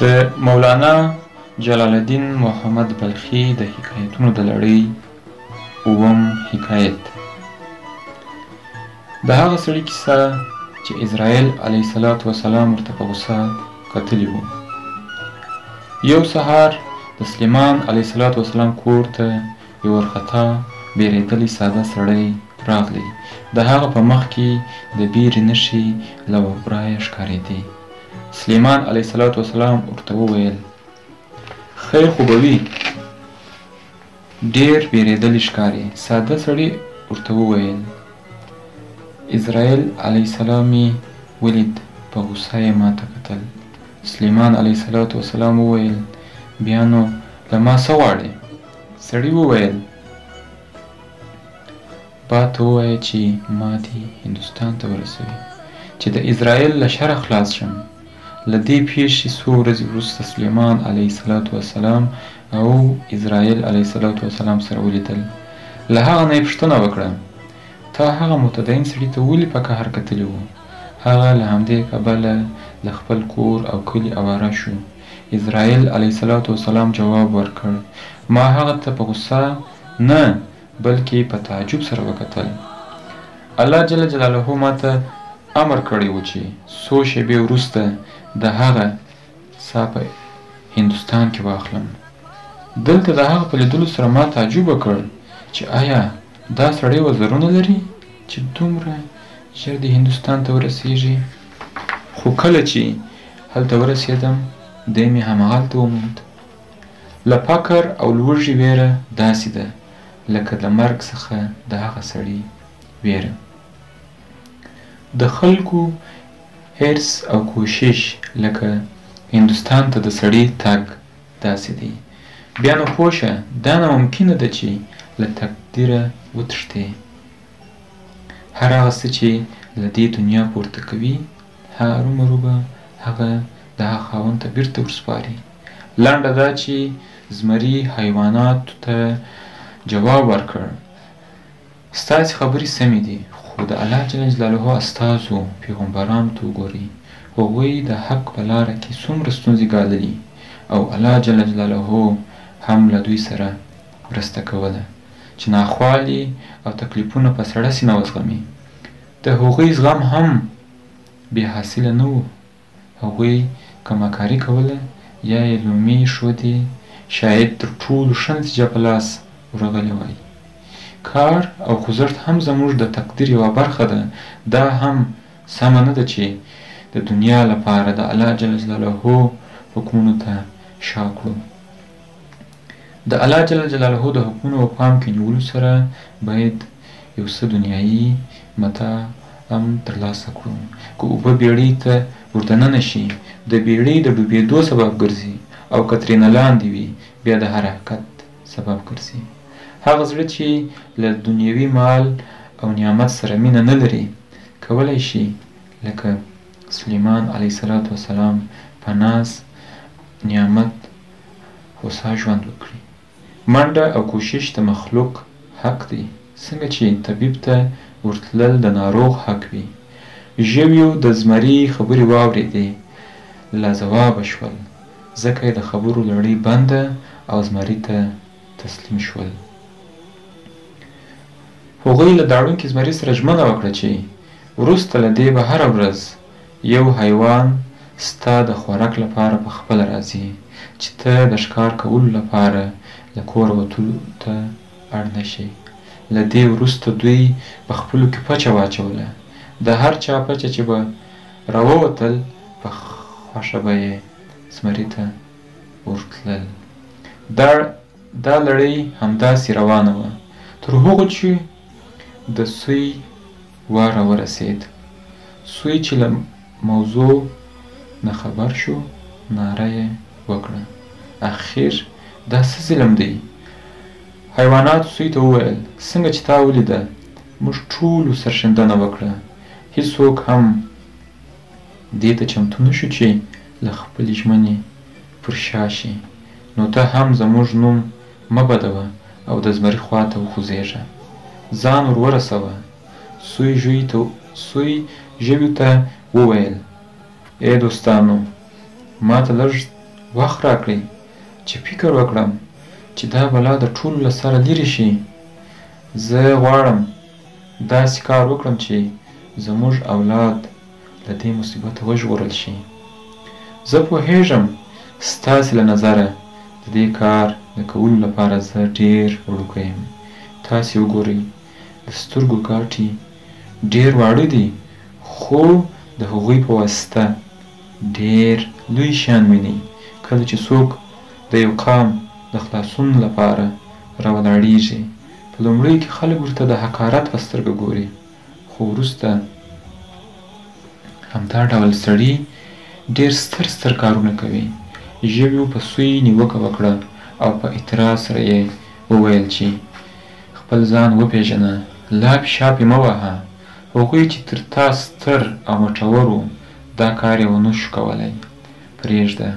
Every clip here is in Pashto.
د مولانا جلال الدین محمد بلخي د حکایتونو د لړۍ اووم حکایت. د هغه سړي کیسه چې اسرائیل علیه السلام ورته په غوسه کتلي وو. یو سهار د سلیمان علیه السلام کور ته یو وارخطا بیریدلی ساده سړی راغلی. د هغه په مخ کې د بیرې نښې له ورایه ښکارېدې. سلیمان علیه السلام ورته وویل: خیر خو به وي، ډېر بیریدلی ښکارې. ساده سړي ورته وویل: اسرائیل علیه السلام یې ولید، په غوسه یې ماته کتل. سلیمان علیه السلام وویل: بیا نو له ما څه غواړې؟ سړي وویل: با ته ووایه چې ما دې هندوستان ته ورسوي چې د اسرائیل له شره خلاص شم. له دې پیښې څو ورځې وروسته سلیمان علیه السلام او اسرائیل علیه السلام سره ولیدل. له هغه نه یې پوښتنه وکړه: تا هغه متدین سړي ته ولې په قهر کتلي وو؟ هغه له همدې کبله له خپل کور او کلي اواره شو. اسرائیل علیه السلام جواب ورکړ: ما هغه ته په غوسه نه بلکې په تعجب سره وکتل. الله جل جلاله ماته امر کړی و چې څو شېبې وروسته د هغه ساه په هندوستان کې واخلم. دلته د هغه په لیدلو سره ما تعجب وکړ چې آیا دا سړی وزرونه لري چې دومره ژر د هندوستان ته ورسیږي؟ خو کله چې هلته ورسېدم دی مې هماغلته وموند. له فقر او لوږې ویره داسې ده لکه د مرګ څخه د هغه سړي ویره. د خلکو حرص او کوشش لکه هندوستان ته د سړي تګ داسې دی. بیا نو پوه شه، دا ناممکنه ده چې له تقدیره وتښتې. هر هغه څه چې له دې دنیا پورته کوي هرومرو به هغه د هغه خاوند ته بیرته ورسپاري. لنډه دا چې زمري حیواناتو ته جواب ورکړ: ستاسې خبرې سمې دي، خو د الله جل جلاله استازو پیغمبرانو ته وګورئ. هغوی د حق په لاره کې څومره ستونزې ګاللي او الله جل جلاله هم له دوی سره مرسته کوله چې ناخوالې او تکلیفونه په سړه سینه وزغمي. د هغوی زغم هم بې حاصله نه و. هغوی که مکاري کوله یا یې لومې ښودې، شاید تر ټولو ښه نتیجه په لاس ورغلی وای. کار او خوځښت هم زموږ د تقدیر یوه برخه ده. دا هم سمه نه ده چې د دنیا لپاره د الله جل جلاله حکمونو ته شا کړو. د الله جل جلاله د حکمونو په پام کې نیولو سره باید یو څه دنیایي متاع هم ترلاسه کړو. که اوبه بیړۍ ته وردننه شي د بیړۍ د ډوبېدو سبب ګرځي، او که ترېنه لاندې وي بیا د حرکت سبب ګرځي. هغه زړه چې له دنیوي مال او نعمت سره مینه نه لري کولی شي لکه سلیمان علیه السلام په ناز نعمت هوسا ژوند وکړي. منډه او کوشش د مخلوق حق دی، څنګه چې طبیب ته ورتلل د ناروغ حق وي. ژویو د زمري خبرې واورېدې، لاځوابه شول، ځکه یې د خبرو لړۍ بنده او زمري ته تسلیم شول. هغوی له داړونکي زمري سره ژمنه وکړه چې وروسته له دې به هره ورځ یو حیوان ستا د خوراک لپاره په خپله راځي چې ته د ښکار کولو لپاره له کوره وتلو ته اړ نه شې. له دې وروسته دوی په خپلو کې پچه واچوله. د هر چا پچه چې به راووتل په خوښه به یې زمري ته ورتلل. دا لړۍ همداسې روانه وه تر هغو چې د سوی وار ورسېد. سوی چې له موضوع نه خبر شو ناره یې وکړه: اخر دا څه ظلم دی؟ حیواناتو سوی ته وویل: څنګه چې تا ولیده موږ ټولو سرښندنه وکړه. هیڅوک هم دې ته چمتو نه شو چې له خپلې ژمنې پر شا شي. نو ته هم زموږ نوم مه بدوه او د زمري خوا ته وخوځېږه، ځان ور ورسوه. سوی ژویو ته وویل: ای دوستانو، ما ته لږ وخت راکړئ چې فکر وکړم چې دا بلا د ټولو له سره لرې شي. زه غواړم داسې کار وکړم چې زموږ اولاد له دې مصیبته وژغورل شي. زه پوهیږم ستاسې له نظره د دې کار د کولو لپاره زه ډېر وړوکی یم. تاسې وګورئ د سترګو ګاټې ډېر واړه دي، خو د هغوی په واسطه ډېر لوی شیان ویني. کله چې څوک د یو قام د خلاصون لپاره راولاړېږي، په لومړیو کې خلک ورته د حقارت په سترګه ګوري، خو وروسته همدا ډول سړي ډېر ستر کارونه کوي. ژویو په سوی نیوکه وکړه او په اعتراض سره یې وویل چې خپل ځان وپېژنه، لاپې شاپې مه وهه. هغوی چې تر تا ستر او مټور وو دا کار یې ونه شو کولی. پرېږده،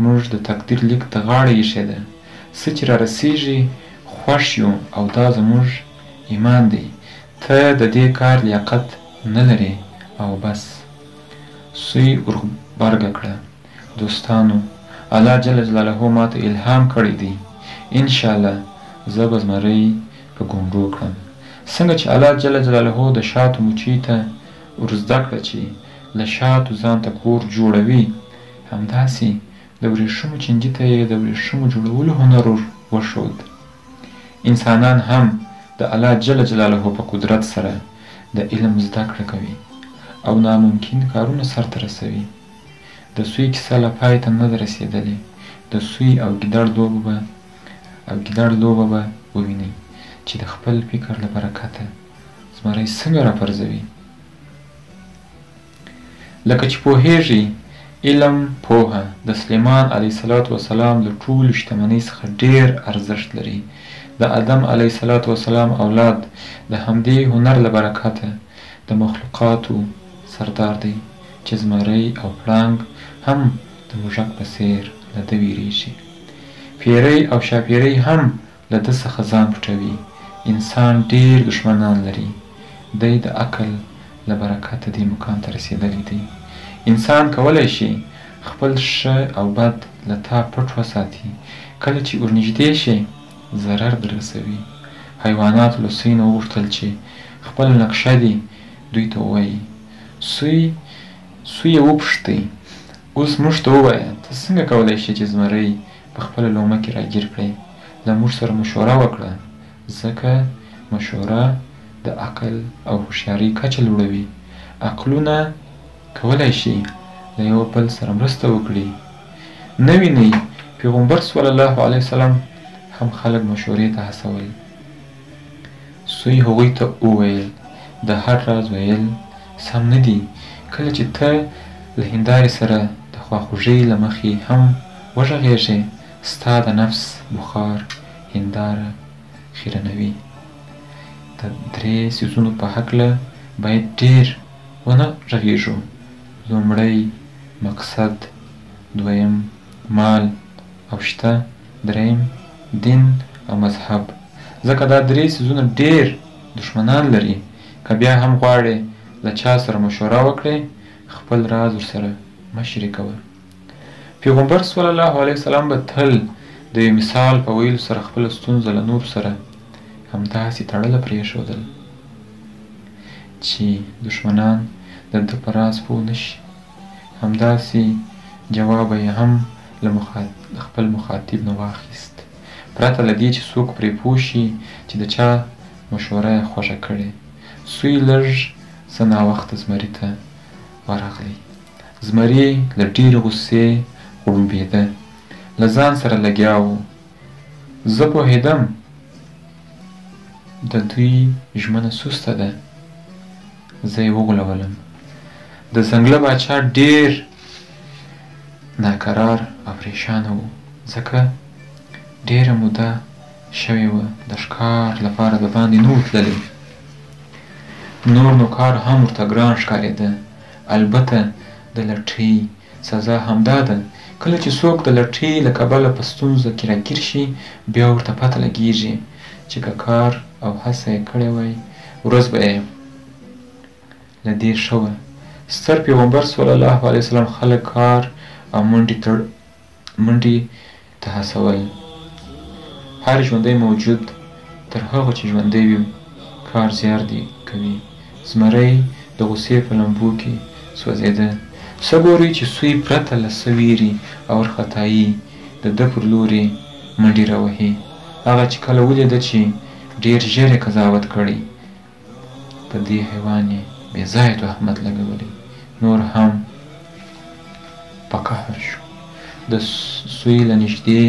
موږ د تقدیر لیک ته غاړه ایښې ده. څه چې را رسېږي خوښ یو او دا زموږ ایمان دی. ته د دې کار لیاقت نه لرې او بس. سوی ورغبرګه کړه. دوستانو، الله جل جلاله ماته الهام کړی دی. انشاءالله زه به زمری په ګونډو کړم. څنګه چې الله جل جلاله د شاتو مچۍ ته ورزده کړه چې له شاتو ځان ته کور جوړوي، همداسې د ورېښمو چینجي ته یې د ورېښمو جوړولو هنر وښود. انسانان هم د الله جل جلاله په قدرت سره د علم زده کړه کوي او ناممکن کارونه سرته رسوي. د سوی کیسه له پای ته نه ده رسېدلې. د سوی او ګیدړ لوبه به ووینئ چې د خپل فکر له برکته زمری څنګه راپرځوي. لکه چې پوهیږئ، علم پوهه د سلیمان علیه السلام له ټولو شتمنۍ څخه ډېر ارزښت لري. د آدم علیه السلام اولاد د همدې هنر له برکته د مخلوقاتو سردار دی چې زمری او پړانګ هم د موږک په څېر له ده ویرېږي. پیری او شاپیری هم له ده څخه ځان پټوي. انسان ډېر دښمنان لري. دی د عقل له برکته دې مقام ته رسېدلی دی. انسان کولی شي خپل ښه او بد له تا پټ وساتي. کله چې ورنږدې شي ضرر در رسوي. حیواناتو له سوی نه وغوښتل چې خپل نقشه دې دوی ته ووایي. سوی یې وپوښتئ، اوس موږ ته ووایه ته څنګه کولی شې چې زمری په خپله لومه کې راګیر کړې؟ له موږ سره مشوره وکړه، ځکه مشوره د عقل او هوښیارۍ کچه لوړوي. عقلونه کولی شي له یو بل سره مرسته وکړي. نه وینئ پیغمبر صلی الله علیه وسلم هم خلک مشورې ته هڅول. سوی هغوی ته وویل د هر راز ویل سم نه دي. کله چې ته له هندارې سره د خواخوږۍ له مخې هم وغږېږې، ستا د نفس بخار هنداره خیرنوي. د 3 څیزونو په هکله باید ډېر ونه غږېږو. لومړی مقصد، دویم مال او شته، دریم دین او مذهب. ځکه دا 3 څیزونه ډېر دښمنان لري. که بیا هم غواړې له چا سره مشوره وکړې، خپل راز ورسره مه شریکوه. پیغمبر صلی الله علیه وسلم به تل د یو مثال په ویلو سره خپله ستونزه له نورو سره همداسې تړله پرېښودل چې دښمنان د ده په راز پوه نه شي. همداسې جواب یې هم له خپل مخاطب نه واخیست، پرته له دې چې څوک پرې پوه شي چې د چا مشوره یې خوښه کړې. سوی لږ څه ناوخته زمري ته ورغلی. زمري له ډېرې غوسې غړومبېده، له ځان سره لګیا و. زه پوهېدم د دوی ژمنه سسته ده. زه یې وغولولم. د ځنګله باچا ډېر ناکرار او پریشانه و، ځکه ډېره موده شوې وه د ښکار لپاره د باندې نه و تللی. نور نوکار هم ورته ګران ښکارېده. البته د لټۍ سزا همدا ده، کله چې څوک د لټۍ له کبله په ستونزه کې راګیر شي، بیا ورته پته لګېږي چې که کار او هڅه یې کړې وای، ورځ به یې له دې ښه وه. ستر پیغمبر صلی الله علیه وسلم خلک کار او منډې منډې ته هڅول. هر ژوندی موجود تر هغه چې ژوندی وي کار زیار دی کوي. زمری د غوسې په لمبو کې سوځېده. څه ګورئ چې سوی پرته له څه ویرې او وارخطایي د ده پر لورې منډې راوهي. هغه چې کله ولیده چې ډېر ژر یې قضاوت کړی، په دې حیوان یې بې ځایه تهمت لګولی، نور هم په قهر شو. د سوی له نږدې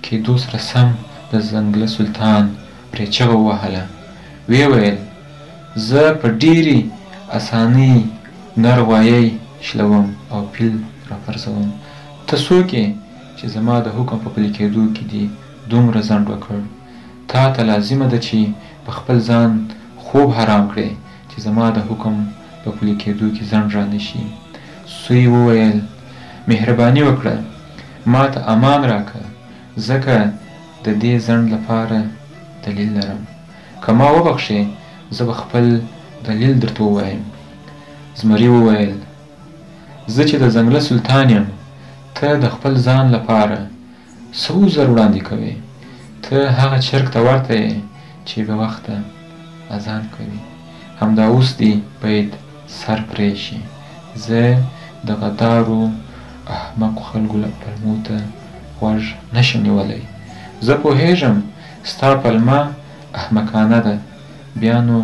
کېدو سره سم د ځنګله سلطان پرې چغه ووهله. ویې ویل: زه په ډېرې اسانۍ نر غوایی شلوم او پیل راپرځوم. ته څوک یې چې زما د حکم په پلي کېدو کې دې دومره ځنډ وکړ؟ تا ته لازمه ده چې په خپل ځان خوب حرام کړې چې زما د حکم په پلي کېدو کې ځنډ را نشي. سوی وویل: مهرباني وکړه، ما ته امان راکړه، ځکه د دې ځنډ لپاره دلیل لرم. که ما وبخښې زه به خپل دلیل درته ووایم. زمري وویل: زه چې د ځنګله سلطان یم، ته د خپل ځان لپاره څه عذر وړاندې کوې؟ ته هغه چرګ ته ورته یې چې بې وخته اذان کوي. همدا اوس دې باید سر پرې شي. زه د غدارو احمقو خلکو پلمو ته غوږ نشم نیولی. زه پوهېږم ستا پلمه احمقانه ده، بیا نو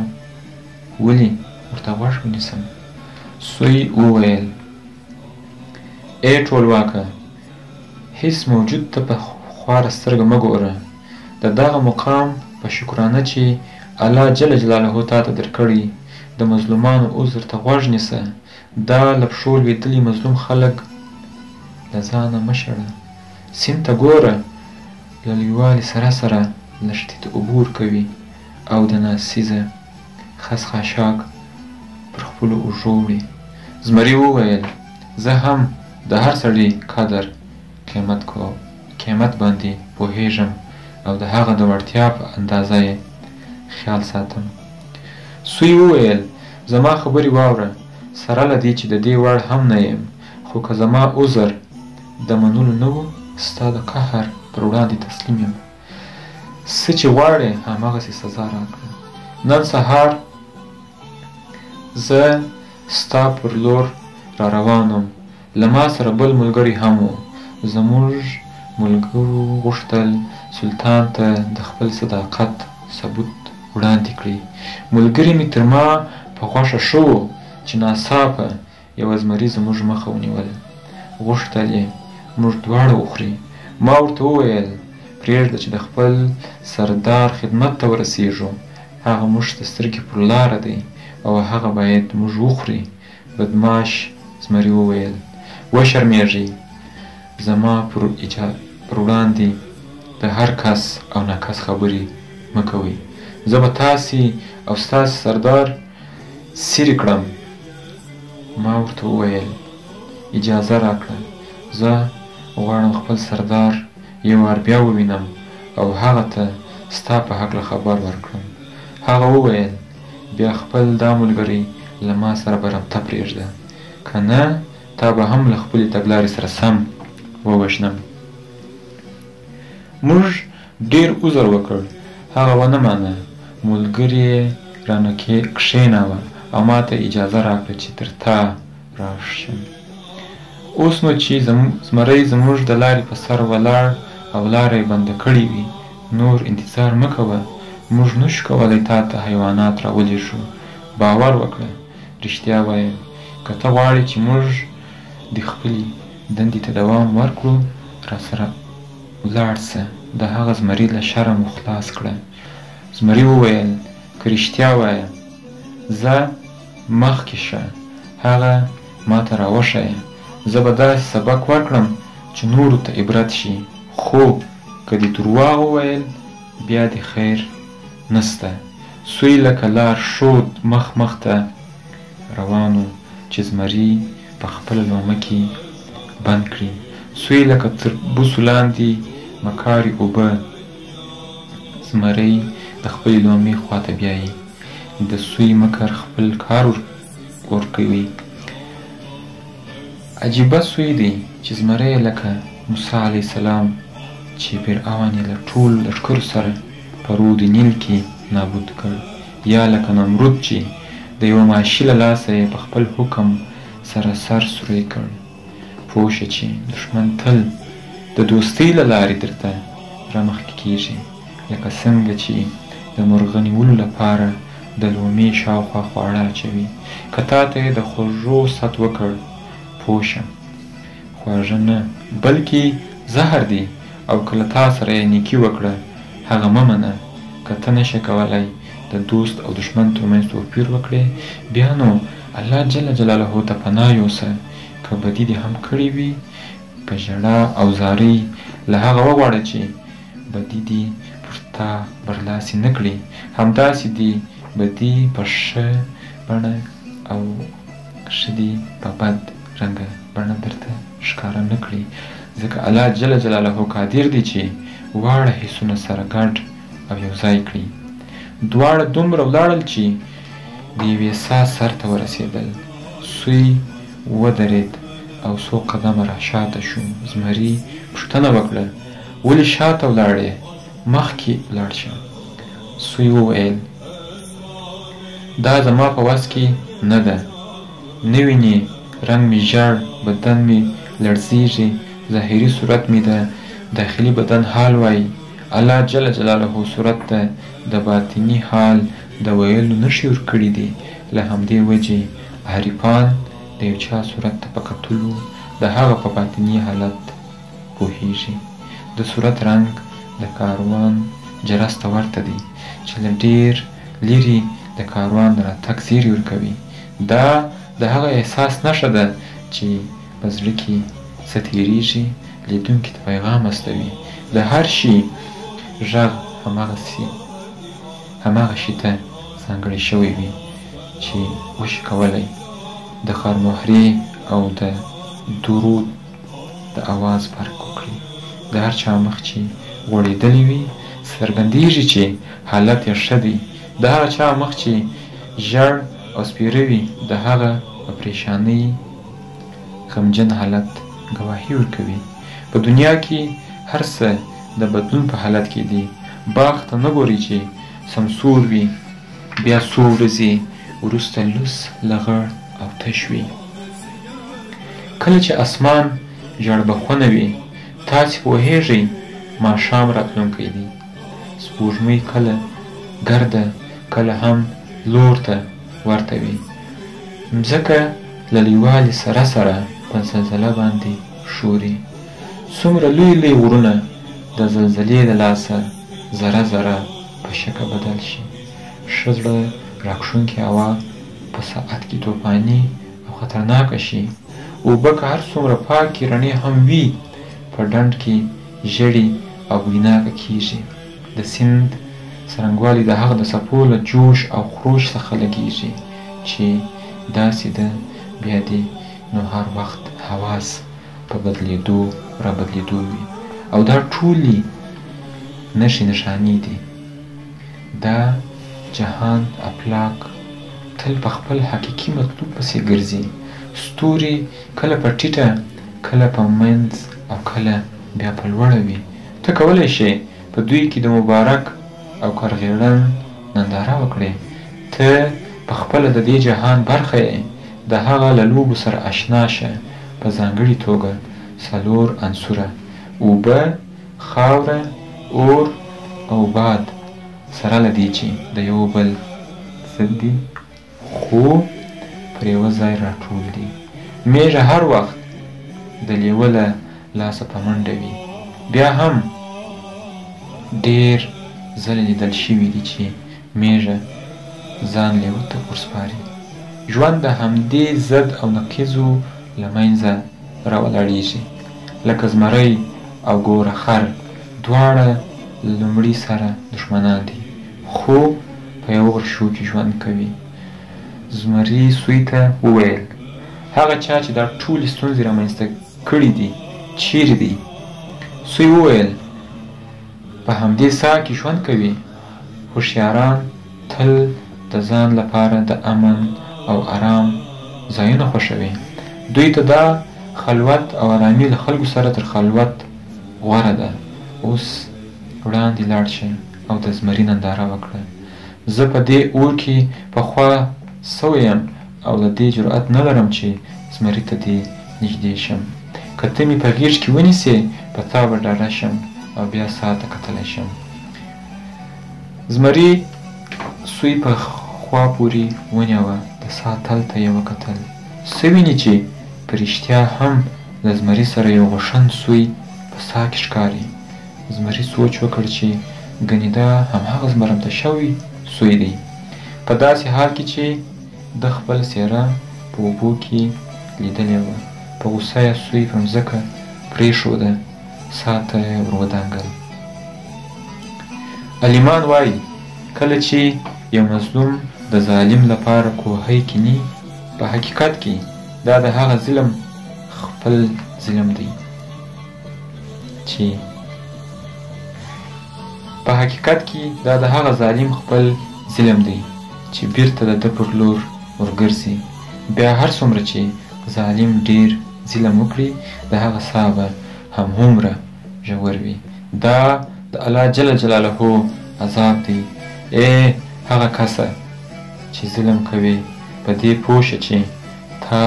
ولې ورته غوږ ونیسم؟ سوی وویل: ای ټولواکه، هیڅ موجود ته په خواره سترګه مه ګوره. د دغه مقام په شکرانه چې الله جل جلاله تا ته درکړی، د مظلومانو عذر ته غوږ نیسه. دا له پښو لوېدلي مظلوم خلک له ځانه مه شړه. سیند ته ګوره، له لویوالي سره سره لښتې ته اوبه ورکوي او د ناڅیزه خس خاشاک پر خپلو اوږو وړي. زمري وویل: زه هم د هر سړي قدر قیمت باندې پوهېږم او د هغه د وړتیا په اندازه یې خیال ساتم. سوی وویل: زما خبرې واوره، سره له دې چې د دې وړ هم نه یم، خو که زما عذر د منلو نه و، ستا د قهر پر وړاندې تسلیم یم. څه چې غواړې هماغسې سزا راکړه. نن سهار زه ستا پر لور را روان وم، له ما سره بل ملګری هم و. زموږ ملګرو غوښتل سلطان ته د خپل صداقت ثبوت وړاندې کړي. ملګري مې تر ما په خوښه ښه و چې ناڅاپه یوه زمري زموږ مخه ونیول. غوښتل یې موږ دواړه وخوري. ما ورته وویل: پرېږده چې د خپل سردار خدمت ته ورسېږو. هغه موږ ته سترګې پر لاره دی او هغه باید موږ وخوري. بدماش زمري وویل: وشرمېږئ، زما پر وړاندې د هر کس او ناکس خبرې مه کوئ. زه به تاسې او ستاسې سردار څیرې کړم. ما ورته وویل: اجازه راکړه، زه غواړم خپل سردار یو وار بیا ووینم او هغه ته ستا په هکله خبر ورکړم. هغه وویل: بیا خپل دا ملګری له ما سره برمته پرېږده، که نه تا به هم له خپلې تګلارې سره سم ووژنم. موږ ډېر عذر وکړ، هغه ونه مانه. ملګري یې رانه کښېناوه او ما ته اجازه راکړه چې تر تا راشم. اوس نو چې زمری زموږ د لارې په سر ولاړ او لاره یې بنده کړې وي، نور انتظار مه کوه. موږ نشو کولی تا ته حیوانات راولېږو. باور وکړه، رښتیا وایم. که ته غواړې چې موږ د خپلې دندې ته دوام ورکړو، راسره ولاړ شه، د هغه زمري له شره مو خلاص کړه. زمري وویل: که رښتیا وایه، زه مخکې شه، هغه ما ته راوښیه. زه به داسې سبق ورکړم چې نورو ته عبرت شي، خو که دې درواغ وویل بیا دې خیر نسته. سوی لکه لار ښود مخ ته روان و چې زمري په خپله لومه کې بند کړي. سوی لکه تر بوسو لاندې مکاري اوبه. زمری د خپلې لومې خواته بیایي. د سوی مکر خپل کار ورکوي. عجیبه سوی دی چې زمری لکه موسی علیه السلام چې فرعون یې له ټول لښکرو سره په رود نیل کې نابود کړ، یا لکه نمرود چې د یوه ماشي له لاسه یې په خپل حکم سره سر سوری کړ. پوه شه چې دښمن تل د دوستۍ له لارې درته رامخکې کېږي، لکه څنګه چې د مرغه نیولو لپاره د لومې شاوخوا خواړه اچوي. که تا ته یې د خوږو ست وکړ، پوه شه خواږه نه بلکې زهر دی، او که له تا سره یې نیکي وکړه هغه مه منه. که ته نشې کولی د دوست او دښمن ترمنځ توپیر وکړې، بیا نو الله جل جلاله ته پناه یوسه. که بدي دې هم کړې وي، په ژړا او زارۍ له هغه وغواړه چې بدي دې پر تا برلاسي نه کړي. همداسې دې بدي په ښه بڼه او ښه دې په بد رنګه بڼه درته ښکاره نه کړي، ځکه الله جل جلاله قادر دی چې واړه حسونه سره ګډ او یو ځای کړي. دواړه دومره ولاړل چې د یوې ساه سر ته ورسېدل. سوی ودرېد او څو قدمه را شاته شو. زمري پوښتنه وکړه: ولې شاته ولاړې؟ مخکې ولاړ شه. سوی وویل: دا زما په وس کې نه ده. نه وینې رنګ مې ژړ، بدن مې لړزېږي، ظاهري صورت مې د داخلي بدن حال وایي. الله جل جلاله صورت ته د باطني حال د ویلو نښې ورکړي دي. له همدې وجې عارفان د یو چا صورت ته په کتلو د هغه په باطني حالت پوهیږي. د صورت رنګ د کاروان جرس ته ورته دی چې له ډېر لرې د کاروان د راتګ زیری ورکوي. دا د هغه احساس نښه ده چې په زړه کې څه تېرېږي، لیدونکي ته پیغام استوي. د هر شي غږ هماغه شي ته ځانګړی شوی وي چې وشي کولی د خرمهرې او د درود د اواز فرق وکړي. د هر چا مخ چې غوړېدلی وي څرګندېږي چې حالت یې ښه دی. د هغه چا مخ چې ژړ او سپېره وي د هغه په پریشانۍ غمجن حالت ګواهي ورکوي. په دنیا کې هر څه د بدلون په حالت کې دي. باغ ته نه ګوري چې سمسور وي، بیا څو ورځې وروسته لوس لغړ او تش وي. کله چې اسمان ژړبخونه وي، تاسې پوهیږئ ماښام راتلونکی دی. سپوږمۍ کله ګرده کله هم لور ته ورته وي. مځکه له لویوالي سره سره په زلزله باندې ښوري. څومره لوی لوی غرونه د زلزلې د لاسه ذره ذره په شکه بدل شي. ښه زړه راکښونکې هوا په ساعت کې توفاني او خطرناکه شي. اوبه که هر څومره پاکې رڼې هم وي، په ډنډ کې ژړې او بویناکه کېږي. د سیند څرنګوالی د هغه د څپو له جوش او خروش څخه لګېږي چې داسې ده. بیا دې نو هر وخت حواس په بدلېدو را بدلېدو وي. او دا ټولې نښې نښانې دي. دا جهان افلاک تل په خپل حقیقي مطلوب پسې ګرځي. ستوري کله په ټیټه کله په منځ او کله بیا په لوړه وي. ته کولی شې په دوی کې د مبارک او کرغېړن ننداره وکړې. ته په خپله د دې جهان برخه یې. د هغه له لوبو سره اشنا شه. په ځانګړې توګه څلور عنصره: اوبه، خاوره، اور او باد، سره له دې چې د یو بل ضد دي خو پر یوه ځای راټول دي. میږه هر وخت د لیوه له لاسه په منډه وي. بیا هم ډېر ځله لیدل شوي دي چې میږه ځان لیوه ته ورسپاري. ژوند د همدې ضد او نقیضو له منځه راولاړېږي. لکه زمری او ګوره خر دواړه لومړي سره دښمنان دي، خو په یو غرشو کې ژوند کوي. زمري سوی ته وویل: هغه چا چې دا ټولې ستونزې رامنځته کړي دي چیرې دی؟ سوی وویل: په همدې ساه کې ژوند کوي. هوښیاران تل د ځان لپاره د امن او آرام ځایونه خوښوي. دوی ته دا خلوت او ارامي له خلکو سره تر خلوت غوره ده. اوس وړاندې لاړ شه او د زمري ننداره وکړه. زه په دې اور کې پخوا سوی یم او له دې جرأت نه لرم چې زمري ته دې نږدې شم. که ته مې په غېږ کې ونیسې په تا به ډاډه شم او بیا سا ته کتلی شم. زمري سوی په خوا پورې ونیوه. د سا تل ته یې وکتل. څه ویني چې په رښتیا هم له زمري سره یو غوښند سوی په سا کې ښکاري. زمري سوچ وکړ چې ګنې دا همهغه زمرمته شوی سوی دی، په داسې حال کې چې د خپل څېره په اوبو کې لیدلې وه. په غوسه یې سوی په مځکه پرېښوده. سا ته یې ور ودانګل. علیمان وایي کله چې یو مظلوم د ظالم لپاره کوهی کیني، په حقیقت کې دا د هغه ظلم خپل ظلم دی چې په حقیقت کې دا د هغه ظالم خپل ظلم دی چې بیرته د ده پر لور ورګرځي. بیا هر څومره چې ظالم ډیر ظلم وکړي د هغه سا به همهومره ژور وي. دا د الله جل جلاله عذاب دی. ای هغه کسه چې ظلم کوي، په دې پوه شه چې تا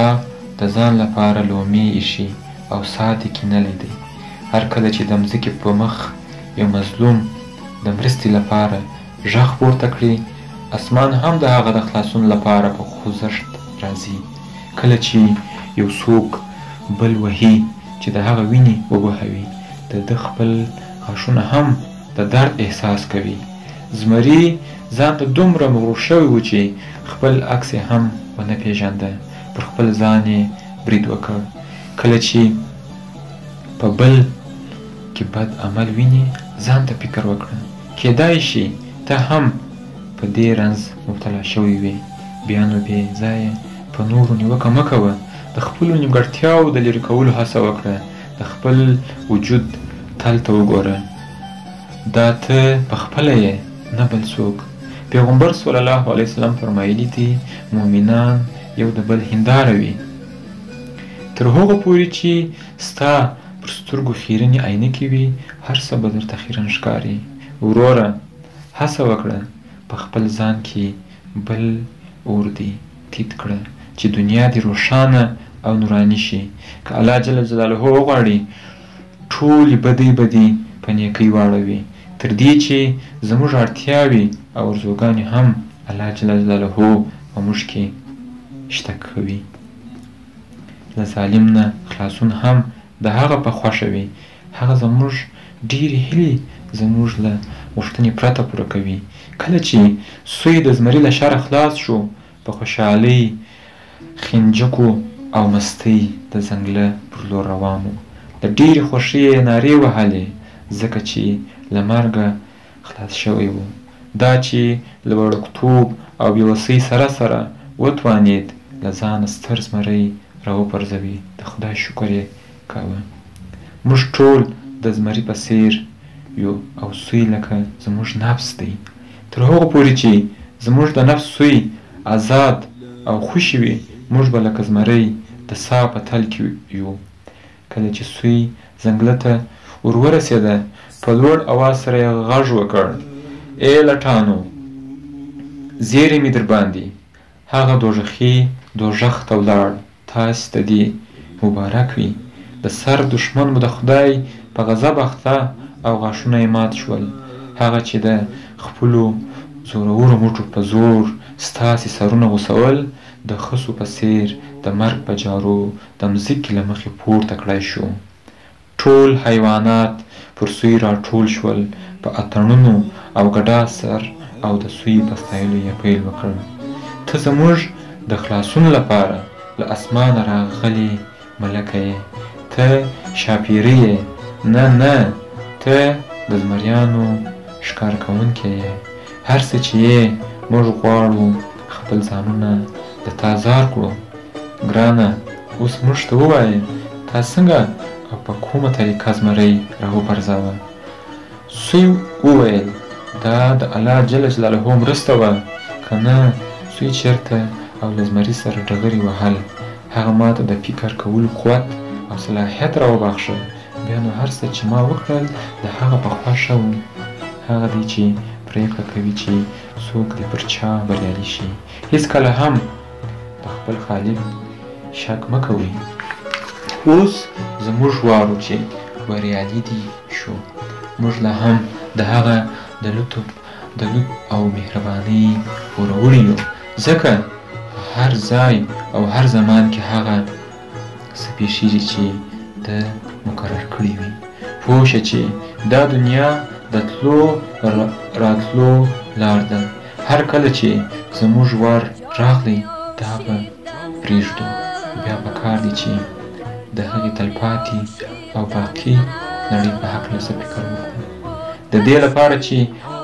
د ځان لپاره لومې ایښي او سا دې کینلی دی. هر کله چې د مځکې په مخ یو مظلوم د مرستې لپاره غږ پورته کړي، اسمان هم د هغه د خلاصون لپاره په خوځښت راځي. کله چې یو څوک بل وهي چې د هغه وینې وبهوي، د ده خپل غاښونه هم د درد احساس کوي. زمري ځان ته دومره مغرور شوی و چې خپل عکس یې هم ونه پېژانده. پر خپل ځان یې برید وکړ. کله چې په بل کې بد عمل ویني، ځان ته فکر وکړه کیدای شي ته هم په دې رنځ مبتلا شوی وي. بیا نو بې ځایه په نورو نیوکه مه کوه. د خپلو نیمګړتیاوو د لرې کولو هڅه وکړه. د خپل وجود تل ته وګوره. دا ته پخپله یې، نه بل څوک. پیغمبر صلی الله علیه وسلم فرمایلي دي مؤمنان یو د بل هنداره وي. تر هغو پورې چې ستا پر سترګو خیرنې عینکې وي، هر څه به درته خیرن ښکاري. وروره هڅه وکړه په خپل ځان کې بل اور دی تیت کړه چې دنیا دې روښانه او نوراني شي. که الله جل جلاله وغواړي ټولې بدۍ به دې په نیکۍ واړوي، تر دې چې زموږ اړتیاوې او ارزوګانې هم الله جل جلاله په موږ کې شته کوي. له ظالم نه خلاصون هم د هغه په خوښه وي. هغه زموږ ډېرې هیلې زموږ له غوښتنې پرته پوره کوي. کله چې سوی د زمري له شره خلاص شو، په خوشحالۍ، خنجکو او مستۍ د ځنګله پر لور روان و. د ډېرې خوښۍ یې نارې وهلې ځکه چې له مرګه خلاص شوی و. دا چې له وړکتوب او بېوسۍ سره سره وتوانید له ځانه ستر زمری راوپرځوي، د خدای شکر یې کاوه. موږ ټول د زمري په څېر یو او سوی لکه زموږ نفس دی. تر هغو پورې چې زموږ د نفس سوی آزاد او خوشي وي، موږ به لکه زمری د سا په تل کې یو. کله چې سوی ځنګله ته ورورسېده، په لوړ اواز سره یې غږ وکړ: ای لټانو، زیری مې در باندې. هغه دوږخي دوږخ ته ولاړ. تاسې ته دې مبارک وي. د سر دښمن مو د خدای په غضب اخته او غاښونه یې مات شول. هغه چې د خپلو زورورو موټو په زور ستاسې سرونه غوڅول، د خسو په څېر د مرګ په جارو د مځکې له مخې پورته کړی شو. ټول حیوانات پر سوی راټول شول. په اتڼونو او ګډا سر او د سوی په ستایلو یې پیل وکړ: ته زموږ د خلاصون لپاره له اسمانه راغلې ملکه یې. ته شاپیرې یې. نه نه، ته د زمریانو ښکار کوونکی یې. هر څه چې یې موږ غواړو خپل ځانونه د تا زار کړو. ګرانه، اوس موږ ته ووایه تا څنګه او په کومه طریقه زمری راوپرځاوه؟ سوی وویل: دا د الله جل جلاله مرسته وه، که نه سوی چېرته او له زمري سره ډغرې وهل. هغه ماته د فکر کولو قوت او صلاحیت راوبخښه، بیا نو هر څه چې ما وکړل د هغه په خوښه و. هغه دی چې پرېکړه کوي چې څوک دې پر چا بریالي شي. هېڅکله هم په خپل خالق شک مه کوئ. اوس زموږ وار و چې بریالي دې شو. موږ لا هم د هغه د لطف او مهربانۍ پوروړي یو، ځکه په هر ځای او هر زمان کې هغه څه پېښېږي چې ده مقرر کړي وي. پوه شه چې دا دنیا د تلو راتلو لار ده. هر کله چې زموږ وار راغلی دا به پرېږدو. بیا پکار دی چې د هغې تلپاتې او باقي نړۍ په هکله څه فکر وکړو. د دې لپاره چې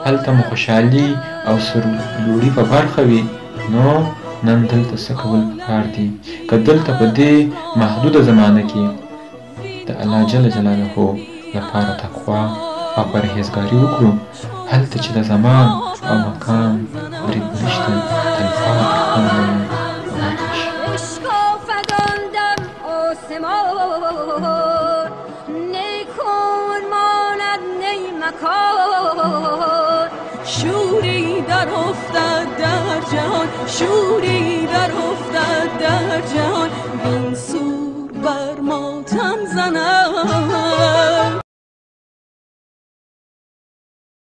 هلته مو خوشحالي او سرلوړي په برخه وي، نو نن دلته څه کول پکار دي؟ که دلته په دې محدوده زمانه کې د الله جل جلاله لپاره تقوا او پرهیزګاري وکړو، هلته چې د زمان او مکان برید نشته، تلپاتې خوند به مو په برخه شي. شوری در افتد در جهان، شوری در افتد در جهان، این سور بر ماتم زند.